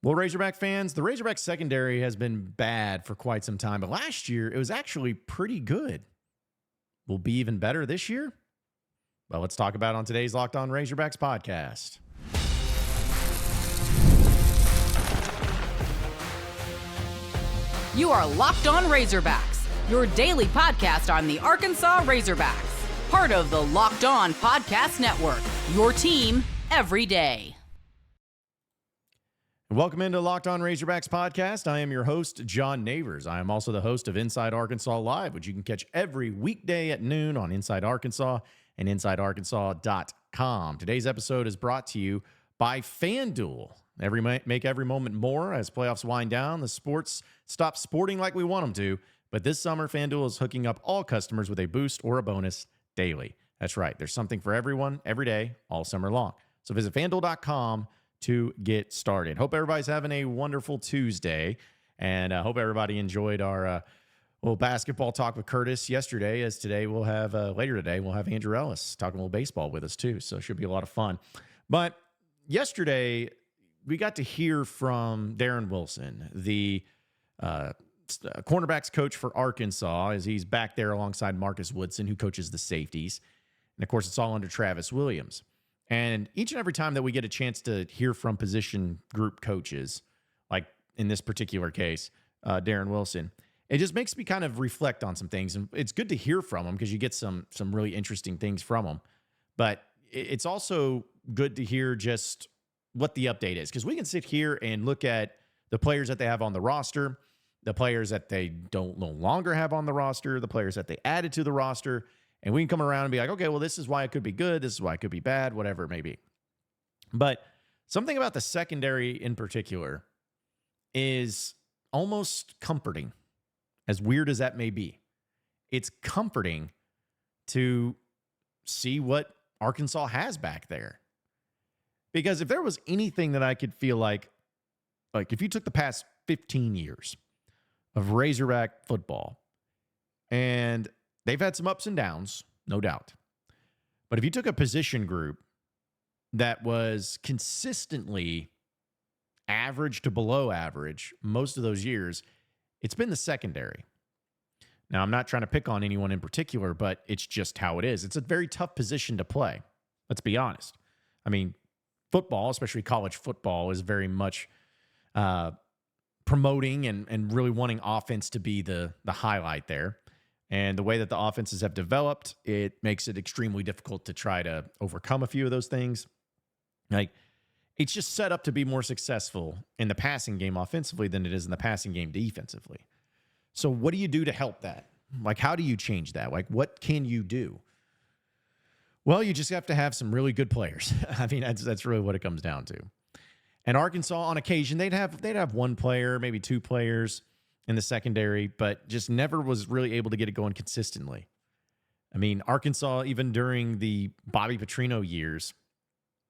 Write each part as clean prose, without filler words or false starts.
Well, Razorback fans, the Razorback secondary has been bad for quite some time, but last year it was actually pretty good. Will be even better this year? Well, let's talk about it on today's Locked On Razorbacks podcast. You are Locked On Razorbacks, your daily podcast on the Arkansas Razorbacks, part of the Locked On Podcast Network, your team every day. Welcome into Locked On Razorbacks podcast. I am your host, John Nabors. I am also the host of Inside Arkansas Live, which you can catch every weekday at noon on Inside Arkansas and InsideArkansas.com. Today's episode is brought to you by FanDuel. Make every moment more as playoffs wind down. The sports stop sporting like we want them to, but this summer, FanDuel is hooking up all customers with a boost or a bonus daily. That's right. There's something for everyone, every day, all summer long. So visit FanDuel.com to get started. Hope everybody's having a wonderful Tuesday, and I hope everybody enjoyed our little basketball talk with Curtis yesterday, as today we'll have, later today, we'll have Andrew Ellis talking a little baseball with us too, so it should be a lot of fun. But yesterday, we got to hear from Darren Wilson, the cornerbacks coach for Arkansas, as he's back there alongside Marcus Woodson, who coaches the safeties. And, of course, it's all under Travis Williams. And each and every time that we get a chance to hear from position group coaches, like in this particular case, Darren Wilson, it just makes me kind of reflect on some things. And it's good to hear from him because you get some really interesting things from him. But it's also good to hear just what the update is, because we can sit here and look at the players that they have on the roster, the players that they don't no longer have on the roster, the players that they added to the roster, and we can come around and be like, okay, well, this is why it could be good, this is why it could be bad, whatever it may be. But something about the secondary in particular is almost comforting, as weird as that may be. It's comforting to see what Arkansas has back there. Because if there was anything that I could feel like if you took the past 15 years of Razorback football, and they've had some ups and downs, no doubt. But if you took a position group that was consistently average to below average most of those years, it's been the secondary. Now, I'm not trying to pick on anyone in particular, but it's just how it is. It's a very tough position to play. Let's be honest. I mean, football, especially college football, is very much promoting and really wanting offense to be the highlight there. And the way that the offenses have developed, it makes it extremely difficult to try to overcome a few of those things. Like, it's just set up to be more successful in the passing game offensively than it is in the passing game defensively. So what do you do to help that? Like, how do you change that? Like, what can you do? Well, you just have to have some really good players. I mean, that's really what it comes down to. And Arkansas, on occasion, they'd have one player, maybe two players in the secondary, but just never was really able to get it going consistently. I mean, Arkansas, even during the Bobby Petrino years,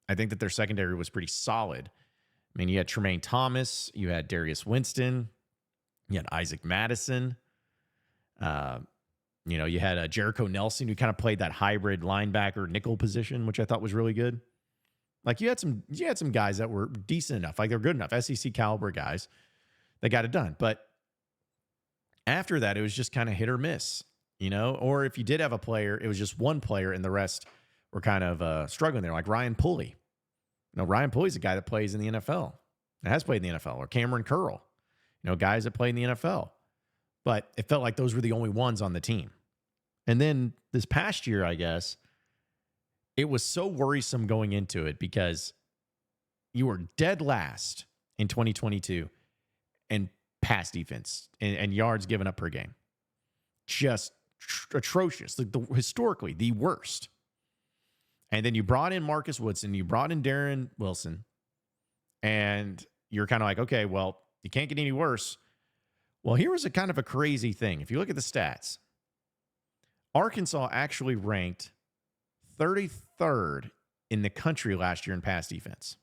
I think that their secondary was pretty solid. I mean, you had Tremaine Thomas, you had Darius Winston, you had Isaac Madison, you had Jericho Nelson, who kind of played that hybrid linebacker nickel position, which I thought was really good. Like, you had some guys that were decent enough, like they're good enough, SEC caliber guys that got it done. But after that, it was just kind of hit or miss, or if you did have a player, it was just one player and the rest were kind of struggling there, like Ryan Pulley. Ryan Pulley's a guy that plays in the NFL, that has played in the NFL, or Cameron Curl, guys that play in the NFL. But it felt like those were the only ones on the team. And then this past year, I guess, it was so worrisome going into it because you were dead last in 2022 in pass defense and yards given up per game. Just atrocious. Historically, the worst. And then you brought in Marcus Woodson, you brought in Darren Wilson, and you're kind of like, okay, well, you can't get any worse. Well, here was a kind of a crazy thing. If you look at the stats, Arkansas actually ranked 33rd in the country last year in pass defense.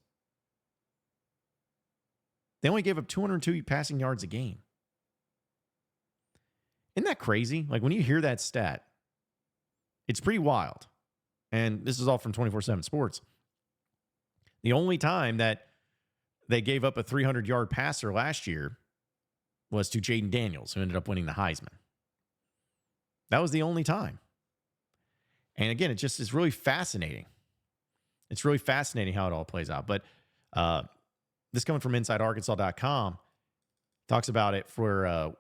They only gave up 202 passing yards a game. Isn't that crazy? Like, when you hear that stat, it's pretty wild. And this is all from 24/7 Sports. The only time that they gave up a 300-yard passer last year was to Jaden Daniels, who ended up winning the Heisman. That was the only time. And again, it just is really fascinating. It's really fascinating how it all plays out. But this coming from InsideArkansas.com talks about it for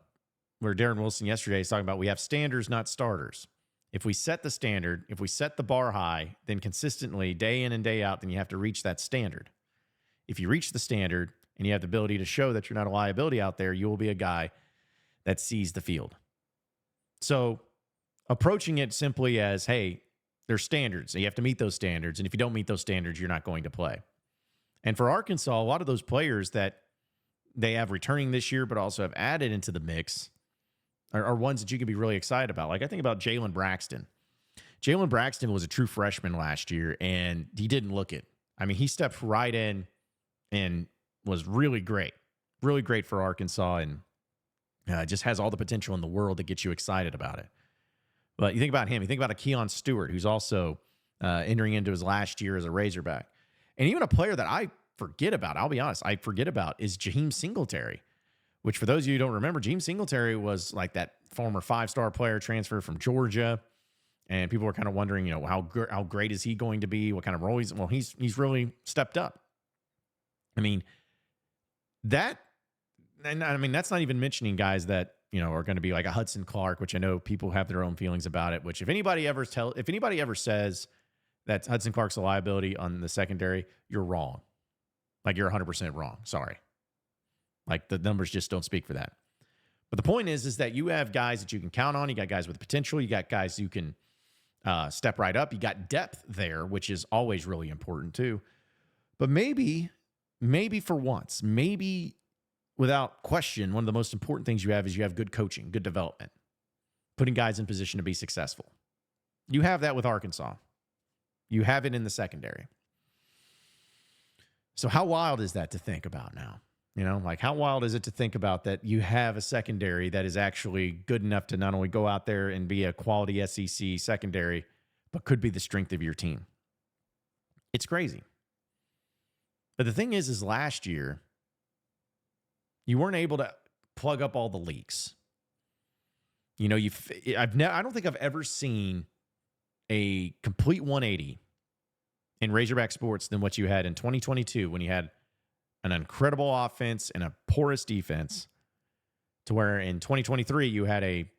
where Darren Wilson yesterday is talking about we have standards, not starters. If we set the standard, if we set the bar high, then consistently, day in and day out, then you have to reach that standard. If you reach the standard and you have the ability to show that you're not a liability out there, you will be a guy that sees the field. So approaching it simply as, hey, there's standards. So you have to meet those standards. And if you don't meet those standards, you're not going to play. And for Arkansas, a lot of those players that they have returning this year, but also have added into the mix are ones that you can be really excited about. Like I think about Jalen Braxton. Jalen Braxton was a true freshman last year, and he didn't look it. I mean, he stepped right in and was really great for Arkansas, and just has all the potential in the world to get you excited about it. But you think about him. You think about a Keon Stewart, who's also entering into his last year as a Razorback. And even a player that I forget about, I'll be honest, is Jaheim Singletary, which for those of you who don't remember, Jaheim Singletary was like that former 5-star player transfer from Georgia. And people were kind of wondering, how great is he going to be? What kind of role he's really stepped up. I mean, that's not even mentioning guys that, are going to be like a Hudson Clark, which I know people have their own feelings about it, which if anybody ever says that Hudson Clark's a liability on the secondary, you're wrong. Like you're 100% wrong. Sorry. Like the numbers just don't speak for that. But the point is that you have guys that you can count on. You got guys with potential. You got guys who can step right up. You got depth there, which is always really important too. But maybe for once, maybe without question, one of the most important things you have is you have good coaching, good development, putting guys in position to be successful. You have that with Arkansas. You have it in the secondary. So how wild is that to think about now? How wild is it to think about that you have a secondary that is actually good enough to not only go out there and be a quality SEC secondary, but could be the strength of your team? It's crazy. But the thing is last year, you weren't able to plug up all the leaks. I don't think I've ever seen a complete 180 in Razorback sports than what you had in 2022 when you had an incredible offense and a porous defense, to where in 2023 you had a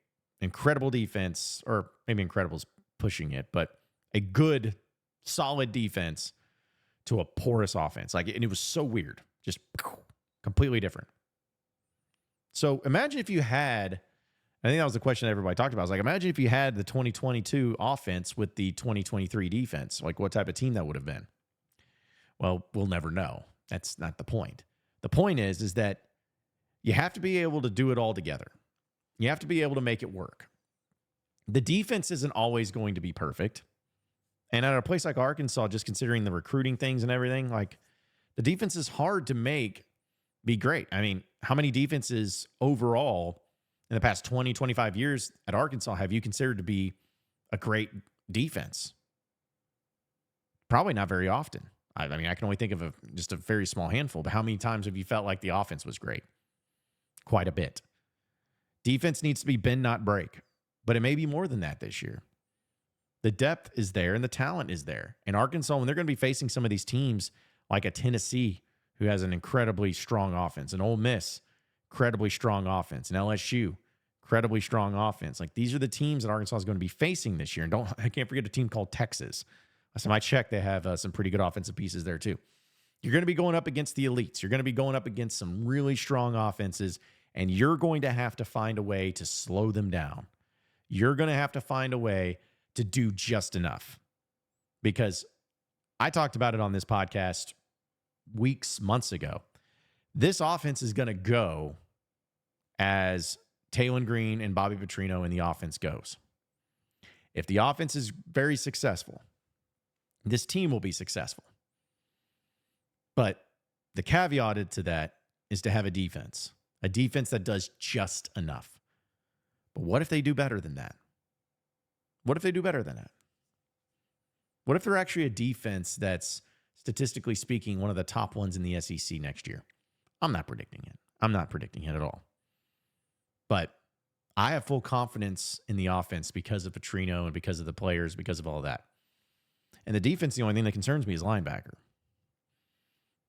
incredible defense, or maybe incredible's pushing it, but a good, solid defense to a porous offense. And it was so weird, just completely different. So imagine if you had, I think that was the question that everybody talked about. I was like, imagine if you had the 2022 offense with the 2023 defense, like what type of team that would have been. Well, we'll never know. That's not the point. The point is that you have to be able to do it all together. You have to be able to make it work. The defense isn't always going to be perfect. And at a place like Arkansas, just considering the recruiting things and everything, like the defense is hard to make be great. I mean, how many defenses overall in the past 20, 25 years at Arkansas have you considered to be a great defense? Probably not very often. I mean, I can only think of just a very small handful, but how many times have you felt like the offense was great? Quite a bit. Defense needs to be bend, not break, but it may be more than that this year. The depth is there and the talent is there. And Arkansas, when they're going to be facing some of these teams like a Tennessee, who has an incredibly strong offense, an Ole Miss, incredibly strong offense, an LSU, incredibly strong offense. Like these are the teams that Arkansas is going to be facing this year. And I can't forget a team called Texas. Last time I checked, they have some pretty good offensive pieces there too. You're going to be going up against the elites. You're going to be going up against some really strong offenses, and you're going to have to find a way to slow them down. You're going to have to find a way to do just enough. Because I talked about it on this podcast months ago. This offense is going to go as Taylon Green and Bobby Petrino in the offense goes. If the offense is very successful, this team will be successful. But the caveat to that is to have a defense that does just enough. But what if they do better than that? What if they do better than that? What if they're actually a defense that's statistically speaking, one of the top ones in the SEC next year. I'm not predicting it. I'm not predicting it at all. But I have full confidence in the offense because of Petrino and because of the players, because of all that. And the defense, the only thing that concerns me is linebacker.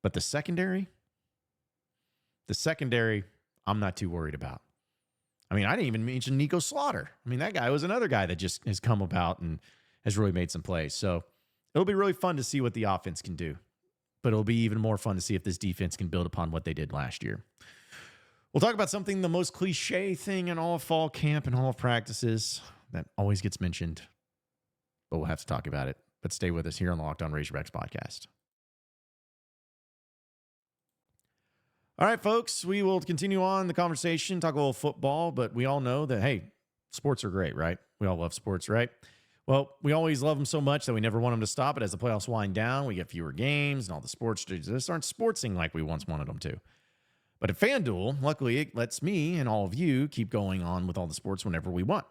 But the secondary, I'm not too worried about. I mean, I didn't even mention Nico Slaughter. I mean, that guy was another guy that just has come about and has really made some plays. So it'll be really fun to see what the offense can do. But it'll be even more fun to see if this defense can build upon what they did last year. We'll talk about something, the most cliche thing in all of fall camp and all of practices that always gets mentioned. But we'll have to talk about it. But stay with us here on the Locked On Razorbacks podcast. All right, folks, we will continue on the conversation, talk a little football, but we all know that, hey, sports are great, right? We all love sports, right? Well, we always love them so much that we never want them to stop. But as the playoffs wind down, we get fewer games and all the sports just aren't sportsing like we once wanted them to. But at FanDuel, luckily, it lets me and all of you keep going on with all the sports whenever we want.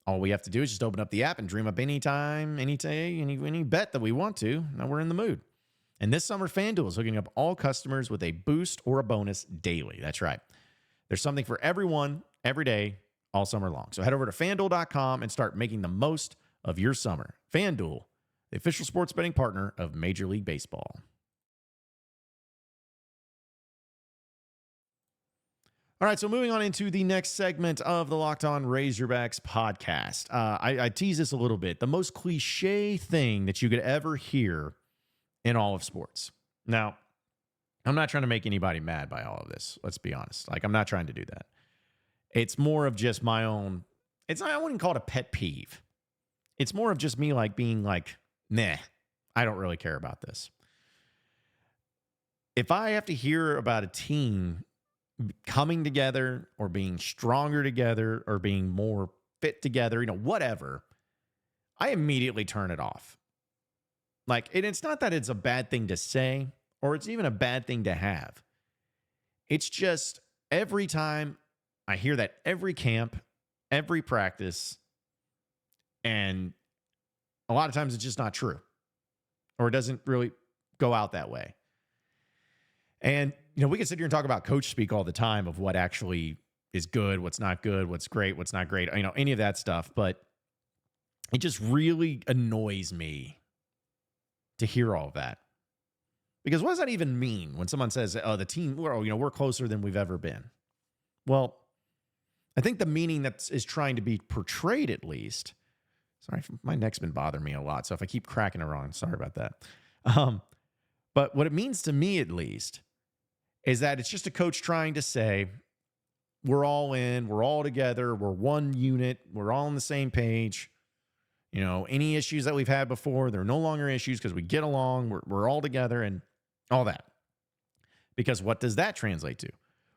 All we have to do is just open up the app and dream up anytime, any day, any bet that we want to. Now we're in the mood. And this summer, FanDuel is hooking up all customers with a boost or a bonus daily. That's right. There's something for everyone, every day, all summer long. So head over to FanDuel.com and start making the most of your summer. FanDuel, the official sports betting partner of Major League Baseball. All right, so moving on into the next segment of the Locked On Razorbacks podcast. I tease this a little bit. The most cliche thing that you could ever hear in all of sports. Now, I'm not trying to make anybody mad by all of this. Let's be honest. Like, I'm not trying to do that. It's more of just my own. I wouldn't call it a pet peeve. It's more of just me being like, nah, I don't really care about this. If I have to hear about a team coming together or being stronger together or being more fit together, whatever, I immediately turn it off. And it's not that it's a bad thing to say or it's even a bad thing to have. It's just every time I hear that, every camp, every practice, and a lot of times it's just not true or it doesn't really go out that way. And, we can sit here and talk about coach speak all the time of what actually is good, what's not good, what's great, what's not great, any of that stuff. But it just really annoys me to hear all of that. Because what does that even mean when someone says, oh, the team, we're closer than we've ever been? Well, I think the meaning that is trying to be portrayed, at least. Sorry, my neck's been bothering me a lot. So if I keep cracking it wrong, sorry about that. But what it means to me, at least, is that it's just a coach trying to say, we're all in, we're all together, we're one unit, we're all on the same page. Any issues that we've had before, they're no longer issues because we get along, we're all together and all that. Because what does that translate to?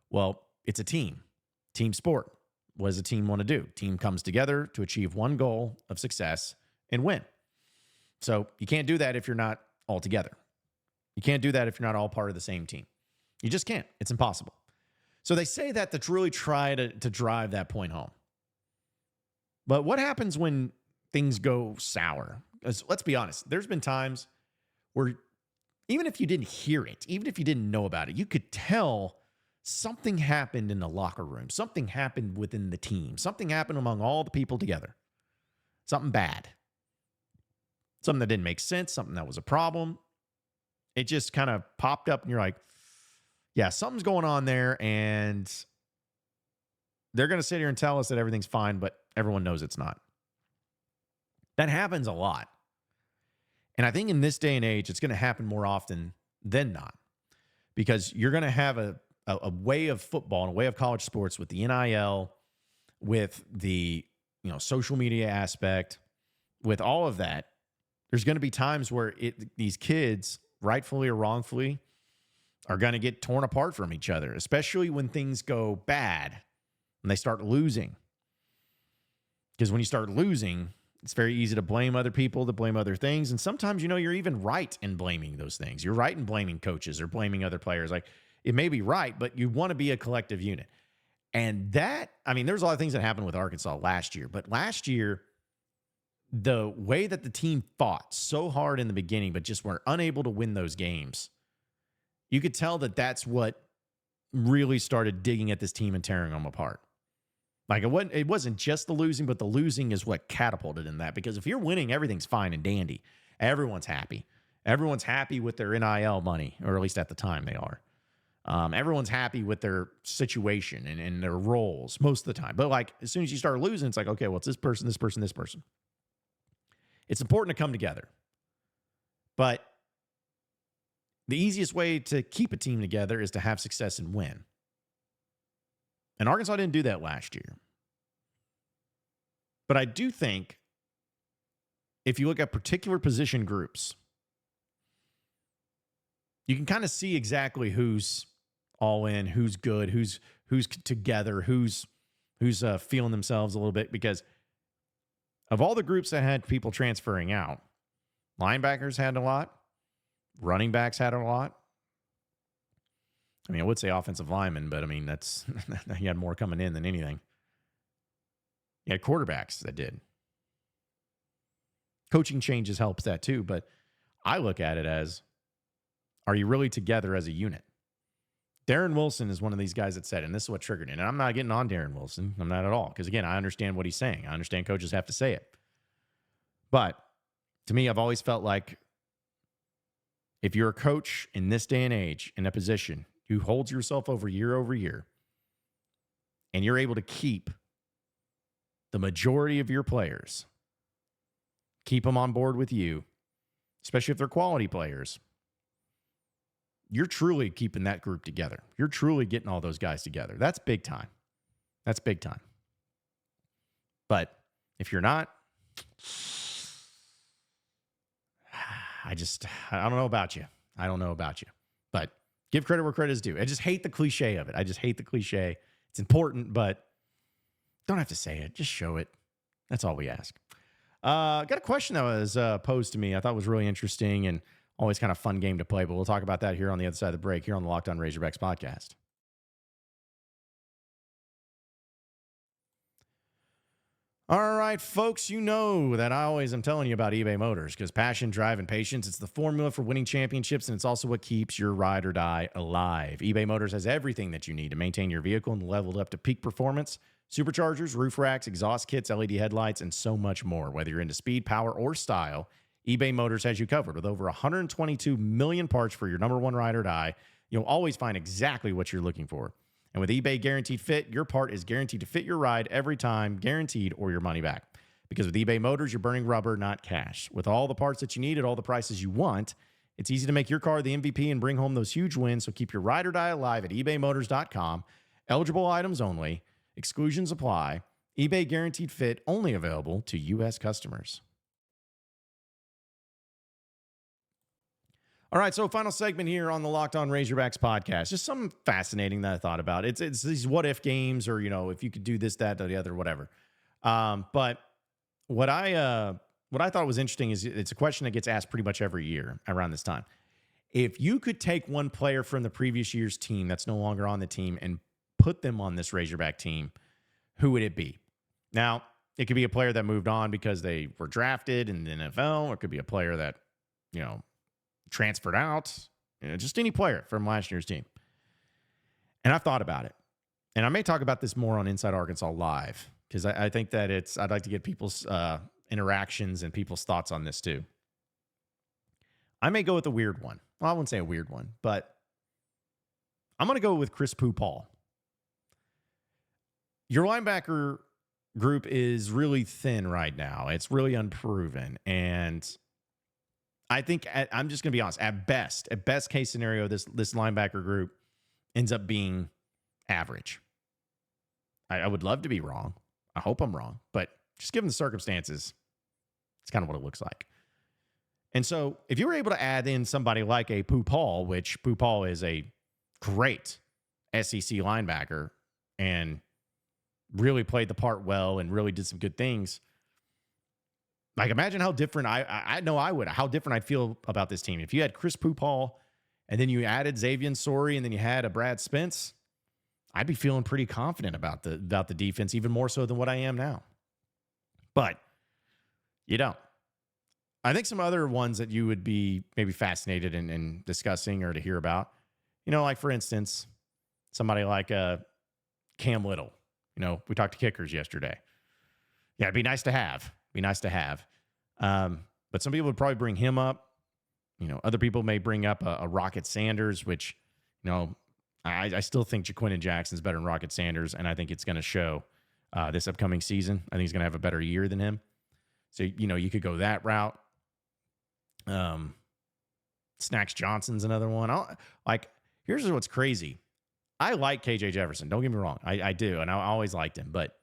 Well, it's a team sport. What does a team want to do? Team comes together to achieve one goal of success and win. So you can't do that if you're not all together. You can't do that if you're not all part of the same team. You just can't. It's impossible. So they say that to really try to drive that point home. But what happens when things go sour? Because let's be honest, there's been times where even if you didn't hear it, even if you didn't know about it, you could tell something happened in the locker room. Something happened within the team. Something happened among all the people together. Something bad. Something that didn't make sense. Something that was a problem. It just kind of popped up and you're like, yeah, something's going on there, and they're going to sit here and tell us that everything's fine, but everyone knows it's not. That happens a lot. And I think in this day and age, it's going to happen more often than not, because you're going to have a way of football and a way of college sports with the NIL, with the social media aspect, with all of that. There's going to be times where these kids, rightfully or wrongfully, are going to get torn apart from each other, especially when things go bad and they start losing. Because when you start losing, it's very easy to blame other people, to blame other things. And sometimes, you're even right in blaming those things. You're right in blaming coaches or blaming other players. It may be right, but you want to be a collective unit. And there's a lot of things that happened with Arkansas last year. But last year, the way that the team fought so hard in the beginning, but just were unable to win those games, you could tell that that's what really started digging at this team and tearing them apart. Like it wasn't just the losing, but the losing is what catapulted in that. Because if you're winning, everything's fine and dandy. Everyone's happy. Everyone's happy with their NIL money, or at least at the time they are. Everyone's happy with their situation and their roles most of the time. But like as soon as you start losing, it's like, okay, well, it's this person, this person, this person. It's important to come together. But the easiest way to keep a team together is to have success and win. And Arkansas didn't do that last year. But I do think if you look at particular position groups, you can kind of see exactly who's all in, who's good, who's together, who's feeling themselves a little bit. Because of all the groups that had people transferring out, linebackers had a lot, running backs had a lot. I mean, I would say offensive linemen, but I mean, that's he had more coming in than anything. You had quarterbacks that did. Coaching changes helps that too, but I look at it as, are you really together as a unit? Darren Wilson is one of these guys that said, and this is what triggered it. And I'm not getting on Darren Wilson. I'm not at all. Because again, I understand what he's saying. I understand coaches have to say it. But to me, I've always felt like if you're a coach in this day and age in a position who holds yourself over year, and you're able to keep the majority of your players, keep them on board with you, especially if they're quality players, you're truly keeping that group together. You're truly getting all those guys together. That's big time. That's big time. But if you're not, I don't know about you. I don't know about you. But give credit where credit is due. I just hate the cliche of it. I just hate the cliche. It's important, but don't have to say it. Just show it. That's all we ask. Got a question that was posed to me I thought was really interesting and always kind of fun game to play, but we'll talk about that here on the other side of the break, here on the Locked On Razorbacks podcast. All right, folks, you know that I always am telling you about eBay Motors because passion, drive, and patience, it's the formula for winning championships, and it's also what keeps your ride or die alive. eBay Motors has everything that you need to maintain your vehicle and level it up to peak performance. Superchargers, roof racks, exhaust kits, LED headlights, and so much more. Whether you're into speed, power, or style, eBay Motors has you covered. With over 122 million parts for your number one ride or die, you'll always find exactly what you're looking for. And with eBay Guaranteed Fit, your part is guaranteed to fit your ride every time, guaranteed, or your money back. Because with eBay Motors, you're burning rubber, not cash. With all the parts that you need at all the prices you want, it's easy to make your car the MVP and bring home those huge wins. So keep your ride or die alive at ebaymotors.com. Eligible items only. Exclusions apply. eBay Guaranteed Fit only available to U.S. customers. All right, so final segment here on the Locked On Razorbacks podcast. Just something fascinating that I thought about. It's these what-if games or, you know, if you could do this, that, or the other, whatever. But what I thought was interesting is it's a question that gets asked pretty much every year around this time. If you could take one player from the previous year's team that's no longer on the team and put them on this Razorback team, who would it be? Now, it could be a player that moved on because they were drafted in the NFL, or it could be a player that, you know, transferred out, you know, just any player from last year's team. And I've thought about it. And I may talk about this more on Inside Arkansas Live, because I think that I'd like to get people's interactions and people's thoughts on this too. I may go with a weird one. Well, I wouldn't say a weird one, but I'm going to go with Chris Paul. Your linebacker group is really thin right now. It's really unproven. And I think I'm just going to be honest. At best case scenario, this linebacker group ends up being average. I would love to be wrong. I hope I'm wrong. But just given the circumstances, it's kind of what it looks like. And so if you were able to add in somebody like a Paul, which Paul is a great SEC linebacker and really played the part well and really did some good things. Like, imagine how different I know I would, how different I'd feel about this team. If you had Chris Paul and then you added Xavier Sori and then you had a Brad Spence, I'd be feeling pretty confident about the defense, even more so than what I am now. But You don't. I think some other ones that you would be maybe fascinated in discussing or to hear about, like for instance, somebody like Cam Little. We talked to kickers yesterday. Yeah, it'd be nice to have. But some people would probably bring him up. Other people may bring up a Rocket Sanders, which, I still think Jaquindon Jackson's better than Rocket Sanders, and I think it's going to show this upcoming season. I think he's going to have a better year than him. So, you could go that route. Snacks Johnson's another one. Here's what's crazy. I like KJ Jefferson. Don't get me wrong. I do, and I always liked him. But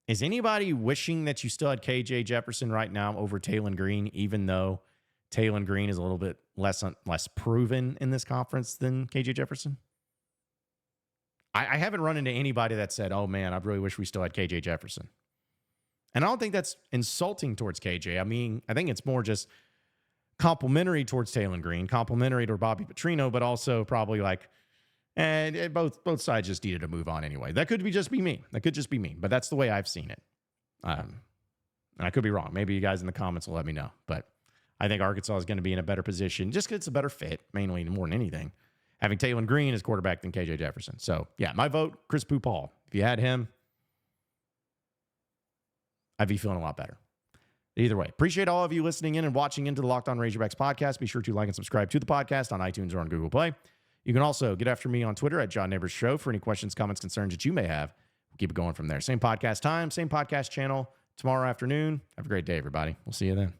is anybody wishing that you still had KJ Jefferson right now over Taylon Green, even though Taylon Green is a little bit less proven in this conference than KJ Jefferson? I haven't run into anybody that said, oh, man, I really wish we still had KJ Jefferson. And I don't think that's insulting towards KJ. I mean, I think it's more just complimentary towards Taylon Green, complimentary to Bobby Petrino, but also probably and both sides just needed to move on anyway. That could just be me. But that's the way I've seen it. And I could be wrong. Maybe you guys in the comments will let me know. But I think Arkansas is going to be in a better position just because it's a better fit, mainly more than anything, having Taylon Green as quarterback than KJ Jefferson. So, yeah, my vote, Chris Pupal. If you had him, I'd be feeling a lot better. Either way, appreciate all of you listening in and watching into the Locked On Razorbacks podcast. Be sure to like and subscribe to the podcast on iTunes or on Google Play. You can also get after me on Twitter at John Nabors Show for any questions, comments, concerns that you may have. We'll keep it going from there. Same podcast time, same podcast channel tomorrow afternoon. Have a great day, everybody. We'll see you then.